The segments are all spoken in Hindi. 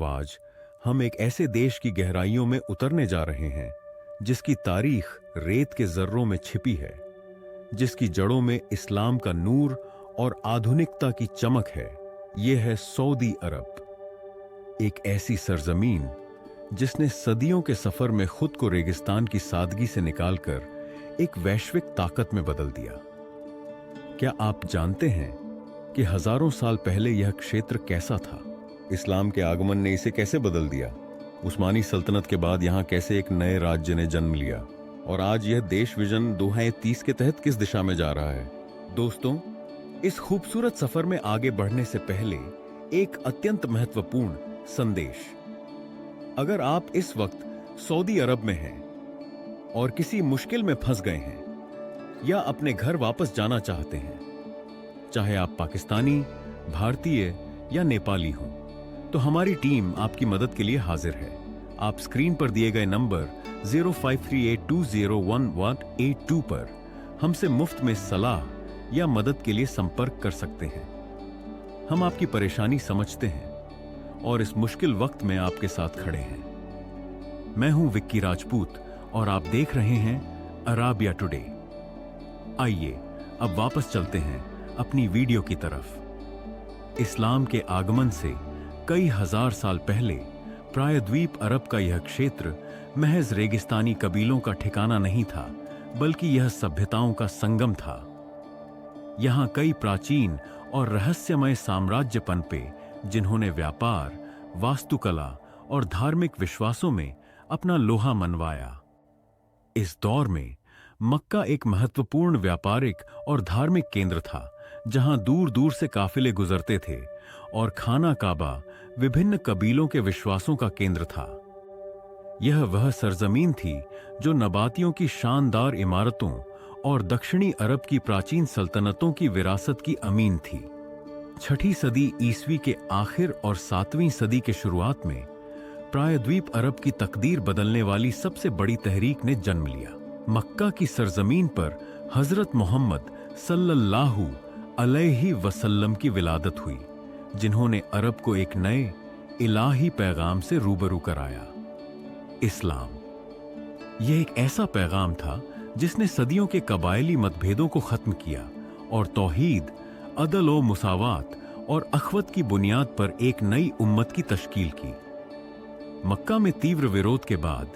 आज हम एक ऐसे देश की गहराइयों में उतरने जा रहे हैं जिसकी तारीख रेत के जर्रों में छिपी है, जिसकी जड़ों में इस्लाम का नूर और आधुनिकता की चमक है। यह है सऊदी अरब, एक ऐसी सरजमीन जिसने सदियों के सफर में खुद को रेगिस्तान की सादगी से निकालकर एक वैश्विक ताकत में बदल दिया। क्या आप जानते हैं कि हजारों साल पहले यह क्षेत्र कैसा था? इस्लाम के आगमन ने इसे कैसे बदल दिया? उस्मानी सल्तनत के बाद यहां कैसे एक नए राज्य ने जन्म लिया? और आज यह देश विजन 2030 के तहत किस दिशा में जा रहा है? दोस्तों, इस खूबसूरत सफर में आगे बढ़ने से पहले एक अत्यंत महत्वपूर्ण संदेश। अगर आप इस वक्त सऊदी अरब में हैं और किसी मुश्किल में फंस गए हैं या अपने घर वापस जाना चाहते हैं, चाहे आप पाकिस्तानी, भारतीय या नेपाली हों, तो हमारी टीम आपकी मदद के लिए हाजिर है। आप स्क्रीन पर दिए गए नंबर 0538201182 पर हमसे मुफ्त में सलाह या मदद के लिए संपर्क कर सकते हैं। हम आपकी परेशानी समझते हैं और इस मुश्किल वक्त में आपके साथ खड़े हैं। मैं हूं विक्की राजपूत और आप देख रहे हैं अराबिया टुडे। आइए अब वापस चलते हैं अपनी वीडियो की तरफ। इस्लाम के आगमन से कई हजार साल पहले प्रायद्वीप अरब का यह क्षेत्र महज रेगिस्तानी कबीलों का ठिकाना नहीं था, बल्कि यह सभ्यताओं का संगम था। यहां कई प्राचीन और रहस्यमय साम्राज्य पनपे, जिन्होंने व्यापार, वास्तुकला और धार्मिक विश्वासों में अपना लोहा मनवाया। इस दौर में मक्का एक महत्वपूर्ण व्यापारिक और धार्मिक केंद्र था, जहां दूर दूर से काफिले गुजरते थे, और खाना काबा विभिन्न कबीलों के विश्वासों का केंद्र था। यह वह सरजमीन थी जो नबातियों की शानदार इमारतों और दक्षिणी अरब की प्राचीन सल्तनतों की विरासत की अमीन थी। 6ठी सदी ईस्वी के आखिर और 7वीं सदी के शुरुआत में प्रायद्वीप अरब की तकदीर बदलने वाली सबसे बड़ी तहरीक ने जन्म लिया। मक्का की सरजमीन पर हजरत मोहम्मद सल्लल्लाहु अलैहि वसल्लम की विलादत हुई, जिन्होंने अरब को एक नए इलाही पैगाम से रूबरू कराया, इस्लाम। यह एक ऐसा पैगाम था जिसने सदियों के कबायली मतभेदों को खत्म किया और तौहीद, अदल व मुसावात और अखवत की बुनियाद पर एक नई उम्मत की तश्कील की। मक्का में तीव्र विरोध के बाद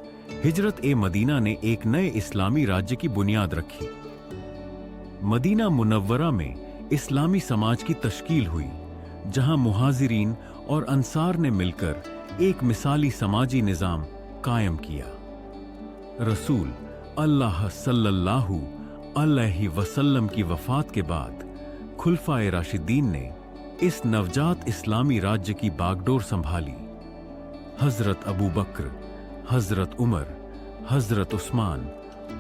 हिजरत ए मदीना ने एक नए इस्लामी राज्य की बुनियाद रखी। मदीना मुनव्वरा में इस्लामी समाज की तश्कील हुई, जहां मुहाजिरीन और अंसार ने मिलकर एक मिसाली समाजी निजाम कायम किया। रसूल अल्लाह सल्लल्लाहु अलैहि वसल्लम की वफात के बाद खुलफाए राशिदीन ने इस नवजात इस्लामी राज्य की बागडोर संभाली। हजरत अबू बकर, हजरत उमर, हजरत उस्मान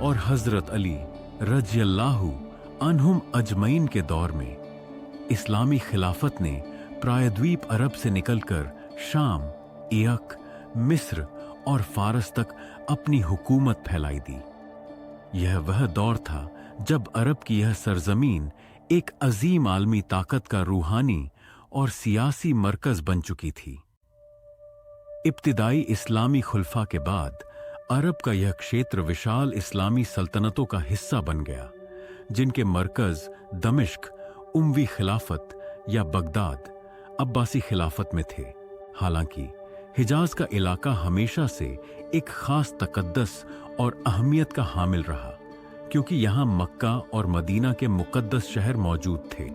और हजरत अली रज़ियल्लाहु अन्हुम अजमईन के दौर में इस्लामी खिलाफत ने प्रायद्वीप अरब से निकलकर शाम, इराक, मिस्र और फारस तक अपनी हुकूमत फैलाई दी। यह वह दौर था जब अरब की यह सरजमीन एक अजीम आलमी ताकत का रूहानी और सियासी मरकज बन चुकी थी। इब्तिदाई इस्लामी खुलफा के बाद अरब का यह क्षेत्र विशाल इस्लामी सल्तनतों का हिस्सा बन गया, जिनके मरकज दमिश्क, उमवी खिलाफत या बगदाद, अब्बासी खिलाफत में थे। हालांकि हिजाज का इलाका हमेशा से एक खास तकद्दस और अहमियत का हामिल रहा, क्योंकि यहां मक्का और मदीना के मुकद्दस शहर मौजूद थे।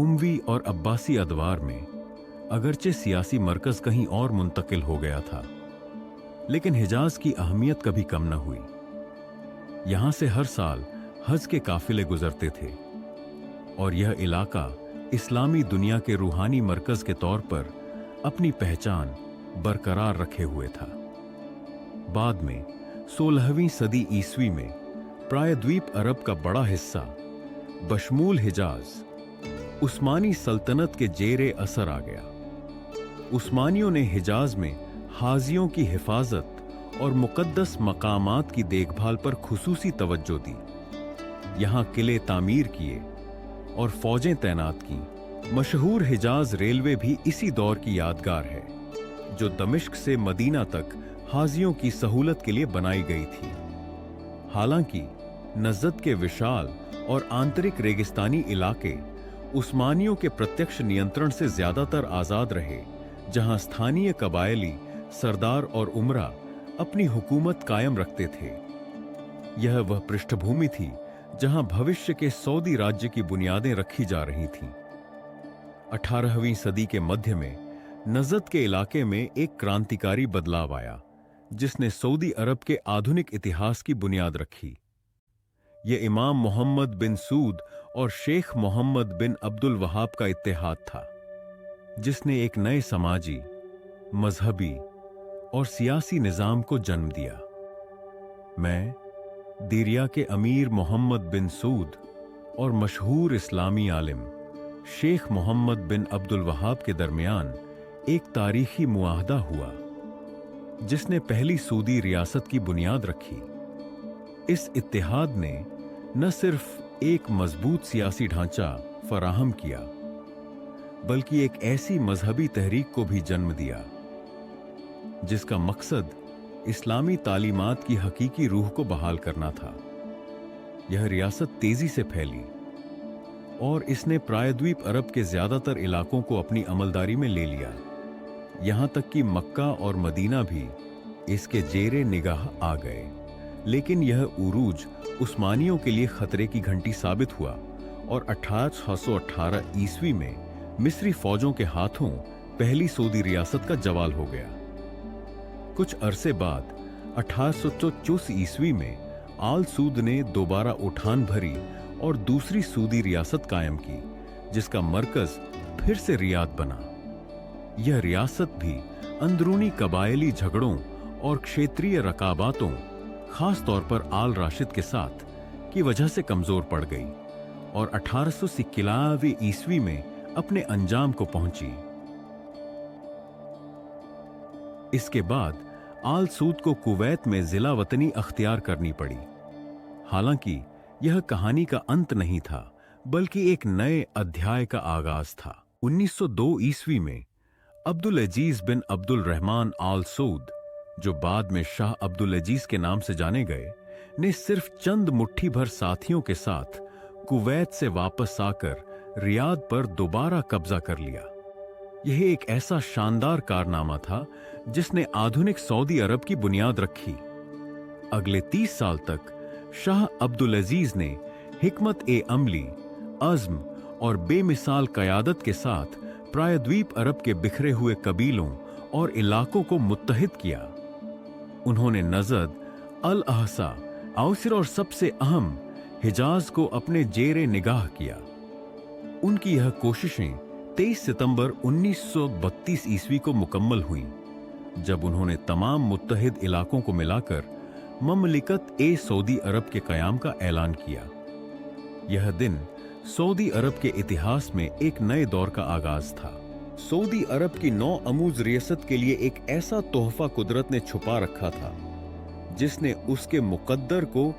उमवी और अब्बासी अदवार में अगरचे सियासी मरकज कहीं और मुंतकिल हो गया था, लेकिन हिजाज की अहमियत कभी कम न हुई। यहां से हर साल हज के काफिले गुजरते थे और यह इलाका इस्लामी दुनिया के रूहानी मरकज के तौर पर अपनी पहचान बरकरार रखे हुए था। बाद में 16वीं सदी ईस्वी में प्रायद्वीप अरब का बड़ा हिस्सा बशमूल हिजाज उस्मानी सल्तनत के जेरे असर आ गया। उस्मानियों ने हिजाज में हाजियों की हिफाजत और मुकद्दस मकामात की देखभाल पर खुसूसी तवज्जो दी। यहां किले तामीर किए और फौजें तैनात की। मशहूर हिजाज रेलवे भी इसी दौर की यादगार है। जो दमिश्क से मदीना तक हाजियों की सहूलत के लिए बनाई गई थी। हालांकि नजद के विशाल और आंतरिक रेगिस्तानी इलाके उस्मानियों के प्रत्यक्ष नियंत्रण से ज्यादातर आजाद रहे, जहां स्थानीय कबायली सरदार और उमरा अपनी हुकूमत कायम रखते थे। यह वह पृष्ठभूमि थी जहां भविष्य के सऊदी राज्य की बुनियादें रखी जा रही थीं। 18वीं सदी के मध्य में नजद के इलाके में एक क्रांतिकारी बदलाव आया, जिसने सऊदी अरब के आधुनिक इतिहास की बुनियाद रखी। यह इमाम मोहम्मद बिन सूद और शेख मोहम्मद बिन अब्दुल वहाब का इत्तेहाद था, जिसने एक नए समाजी, मजहबी और सियासी निजाम को जन्म दिया। मैं दीरिया के अमीर मोहम्मद बिन सूद और मशहूर इस्लामी आलिम शेख मोहम्मद बिन अब्दुल वहाब के दरमियान एक तारीखी मुआहदा हुआ, जिसने पहली सऊदी रियासत की बुनियाद रखी। इस इत्तेहाद ने न सिर्फ एक मजबूत सियासी ढांचा फराहम किया, बल्कि एक ऐसी मजहबी तहरीक को भी जन्म दिया, जिसका मकसद इस्लामी तालीमात की हकीकी रूह को बहाल करना था। यह रियासत तेजी से फैली और इसने प्रायद्वीप अरब के ज्यादातर इलाकों को अपनी अमलदारी में ले लिया। यहां तक कि मक्का और मदीना भी इसके जेरे निगाह आ गए। लेकिन यह उरूज उस्मानियों के लिए खतरे की घंटी साबित हुआ और 1818 ईस्वी में मिस्री फौजों के हाथों पहली सऊदी रियासत का जवाल हो गया। कुछ अरसे बाद 1834 ईस्वी में आल सूद ने दोबारा उठान भरी और दूसरी सऊदी रियासत कायम की, जिसका मरकज फिर से रियाद बना। यह रियासत भी अंदरूनी कबायली झगड़ों और क्षेत्रीय रकाबातों, खास तौर पर आल राशिद के साथ की वजह से कमजोर पड़ गई और 1891 ईस्वी में अपने अंजाम को पहुंची। इसके बाद आल सूद को कुवैत में जिला वतनी अख्तियार करनी पड़ी। हालांकि यह कहानी का अंत नहीं था, बल्कि एक नए अध्याय का आगाज था। 1902 ईस्वी में अब्दुल अजीज बिन अब्दुल रहमान आल सऊद, जो बाद में शाह अब्दुल अजीज के नाम से जाने गए, ने सिर्फ चंद मुट्ठी भर साथियों के साथ कुवैत से वापस आकर रियाद पर दोबारा कब्जा कर लिया। यह एक ऐसा शानदार कारनामा था जिसने आधुनिक सऊदी अरब की बुनियाद रखी। अगले 30 साल तक शाह अब्दुल अजीज ने हिकमत ए अमली, अज़्म और बेमिसाल कयादत के साथ प्रायद्वीप अरब के बिखरे हुए कबीलों और इलाकों को मुत्तहिद किया। उन्होंने नजद, अल अहसा, औसिर और सबसे अहम हिजाज को अपने जेरे निगाह किया। उनकी यह कोशिशें 23 सितंबर 1932 ईस्वी को मुकम्मल हुईं, जब उन्होंने तमाम मुत्तहिद इलाकों को मिलाकर ममलिकत ए सऊदी अरब के कयाम का ऐलान किया। यह दिन सऊदी अरब के इतिहास में एक नए दौर का आगाज था। सऊदी अरब की 9 अमूज रियासत के लिए एक ऐसा तोहफा कुदरत ने छुपा रखा था, जिसने उसके मुकद्दर को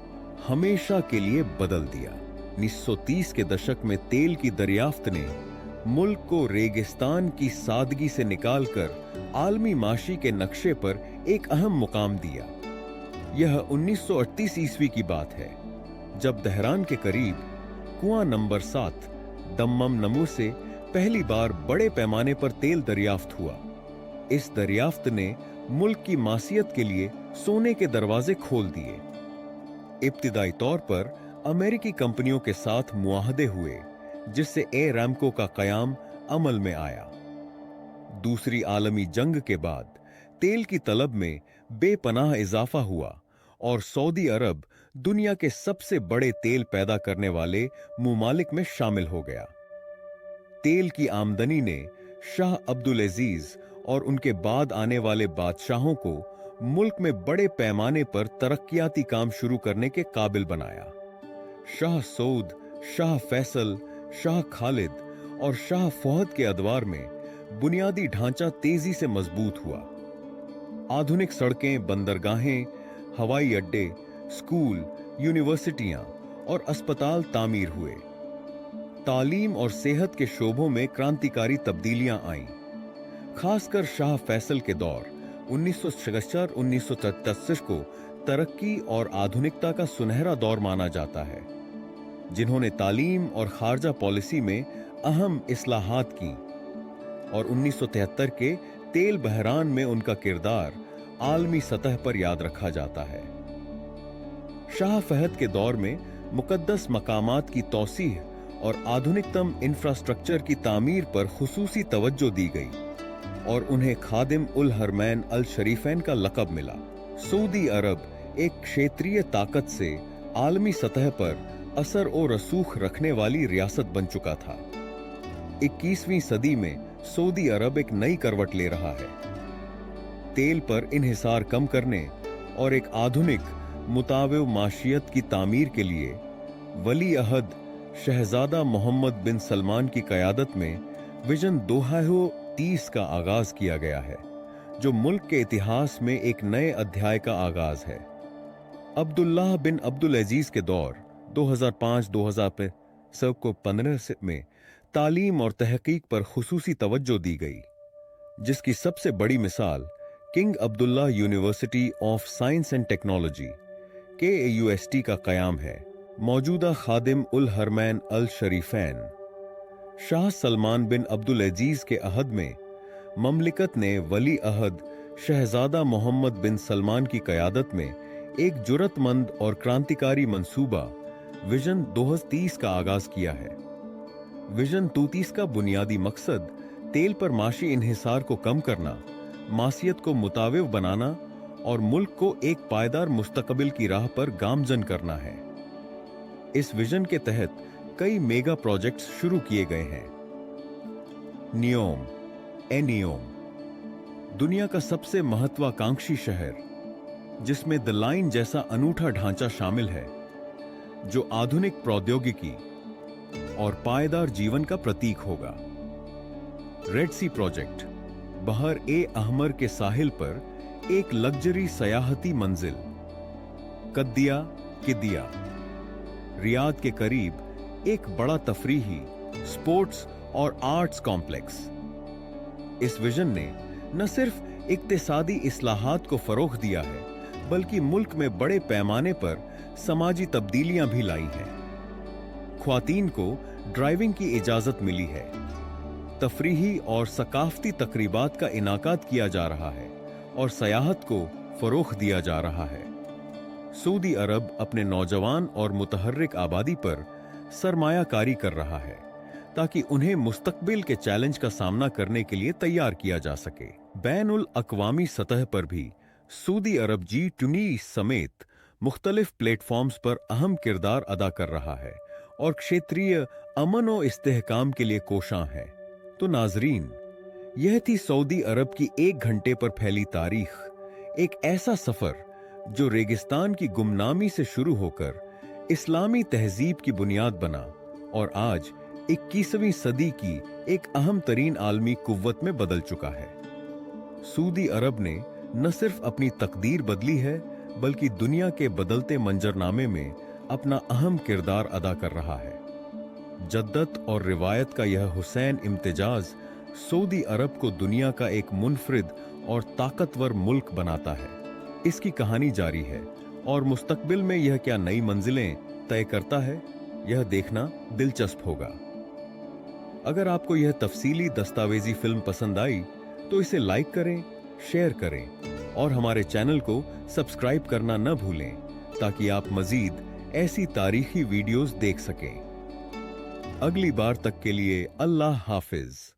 हमेशा के लिए बदल दिया। 1930 के दशक में तेल की दरियाफ्त ने मुल्क को रेगिस्तान की सादगी से निकालकर आलमी माशी के नक्शे पर एक अहम मुकाम दिया। यह 1938 ईस्वी की बात है, जब दहरान के करीब कुआं नंबर 7 दम्मम नमू से पहली बार बड़े पैमाने पर तेल दरियाफ्त हुआ। इस दरियाफ्त ने मुल्क की मासियत के लिए सोने के दरवाजे खोल दिए। इब्तिदाई तौर पर अमेरिकी कंपनियों के साथ मुआहदे हुए, जिससे एरामको का कयाम अमल में आया। दूसरी आलमी जंग के बाद तेल की तलब में बेपनाह इजाफा हुआ और सऊदी अरब दुनिया के सबसे बड़े तेल पैदा करने वाले मुमालिक में शामिल हो गया। तेल की आमदनी ने शाह अब्दुल अजीज और उनके बाद आने वाले बादशाहों को मुल्क में बड़े पैमाने पर तरक्कियाती काम शुरू करने के काबिल बनाया। शाह सऊद, शाह फैसल, शाह खालिद और शाह फहद के अदवार में बुनियादी ढांचा तेजी से मजबूत हुआ। आधुनिक सड़कें, बंदरगाहें, हवाई अड्डे, स्कूल, यूनिवर्सिटियां और अस्पताल तामीर हुए। तालीम और सेहत के शोबों में क्रांतिकारी तब्दीलियां आईं। खासकर शाह फैसल के दौर 1966-1933 को तरक्की और आधुनिकता का सुनहरा दौर माना जाता है, जिन्होंने तालीम और खारजा पॉलिसी में अहम इस्लाहात की, और 1973 के तेल बहरान में उनका किरदार आलमी सतह पर याद रखा जाता है। शाह फहद के दौर में मुकद्दस मकामात की तौसीह और आधुनिकतम इंफ्रास्ट्रक्चर की तामीर पर खुसूसी तवज्जो दी गई और उन्हें खादिम उल हरमैन अल शरीफैन का लक़ब मिला। सऊदी अरब एक क्षेत्रीय ताकत से आलमी सतह पर असर और रसूख रखने वाली रियासत बन चुका था। 21वीं सदी में सऊदी अरब एक नई करवट ले रहा है। तेल पर इन्हिसार कम करने और एक आधुनिक मुताविव माशियत की तामीर के लिए वली अहद शहजादा मोहम्मद बिन सलमान की क़यादत में विजन 2030 का आगाज किया गया है, जो मुल्क के इतिहास में एक नए अध्याय का आगाज है। अब्दुल्लाह बिन अब्दुल अजीज के दौर 2005-2015 में तालीम और तहकीक पर खुसूसी तवज्जो दी गई, जिसकी सबसे बड़ी मिसाल king Abdullah University of science and technology KAUST का कयाम है। मौजूदा खादिम उल हरमैन अल शरीफैन शाह सलमान बिन अब्दुल अजीज के अहद में ममलिकत ने वली अहद शहजादा मोहम्मद बिन सलमान की क़यादत में एक जुरतमंद और क्रांतिकारी मंसूबा विजन 2030 का आगाज किया है। विजन 2030 का बुनियादी मकसद तेल पर माशी इन्हिसार को कम करना, मासियत को मुताविव बनाना और मुल्क को एक पायदार मुस्तकबिल की राह पर गामजन करना है। इस विजन के तहत कई मेगा प्रोजेक्ट्स शुरू किए गए हैं। नियोम एनियोम दुनिया का सबसे महत्वाकांक्षी शहर, जिसमें द लाइन जैसा अनूठा ढांचा शामिल है, जो आधुनिक प्रौद्योगिकी और पायदार जीवन का प्रतीक होगा। रेड सी प्रोजेक्ट बहर ए अहमर के साहिल पर एक लग्जरी सयाहती मंजिल। कद्दिया किदिया रियाद के करीब एक बड़ा तफरीही, स्पोर्ट्स और आर्ट्स कॉम्प्लेक्स। इस विजन ने न सिर्फ इक्तिसादी इस्लाहात को फरोग दिया है, बल्कि मुल्क में बड़े पैमाने पर समाजी तब्दीलियां भी लाई हैं। ख्वातीन को ड्राइविंग की इजाजत मिली है, तफरीही और सकाफती तकरीबात का इनाकाद किया जा रहा है और सयाहत को फरोग दिया जा रहा है। सऊदी अरब अपने नौजवान और मुतहर्रिक आबादी पर सरमायाकारी कर रहा है, ताकि उन्हें मुस्तकबिल के चैलेंज का सामना करने के लिए तैयार किया जा सके। बैनुल अक़वामी सतह पर भी सऊदी अरब G20 समेत मुख्तलिफ प्लेटफॉर्म्स पर अहम किरदार अदा कर रहा है और क्षेत्रीय अमन और इस्तेहकाम के लिए कोशां है। तो नाजरीन, यह थी सऊदी अरब की 1 घंटे पर फैली तारीख, एक ऐसा सफर जो रेगिस्तान की गुमनामी से शुरू होकर इस्लामी तहजीब की बुनियाद बना और आज 21वीं सदी की एक अहम तरीन आलमी कुव्वत में बदल चुका है। सऊदी अरब ने न सिर्फ अपनी तकदीर बदली है, बल्कि दुनिया के बदलते मंजरनामे में अपना अहम किरदार अदा कर रहा है। जद्दत और रिवायत का यह हुसैन इम्तिजाज सऊदी अरब को दुनिया का एक मुनफरिद और ताकतवर मुल्क बनाता है। इसकी कहानी जारी है और मुस्तकबिल में यह क्या नई मंजिलें तय करता है, यह देखना दिलचस्प होगा। अगर आपको यह तफसीली दस्तावेजी फिल्म पसंद आई तो इसे लाइक करें, शेयर करें और हमारे चैनल को सब्सक्राइब करना न भूलें, ताकि आप मजीद ऐसी तारीखी वीडियोस देख सकें। अगली बार तक के लिए अल्लाह हाफिज।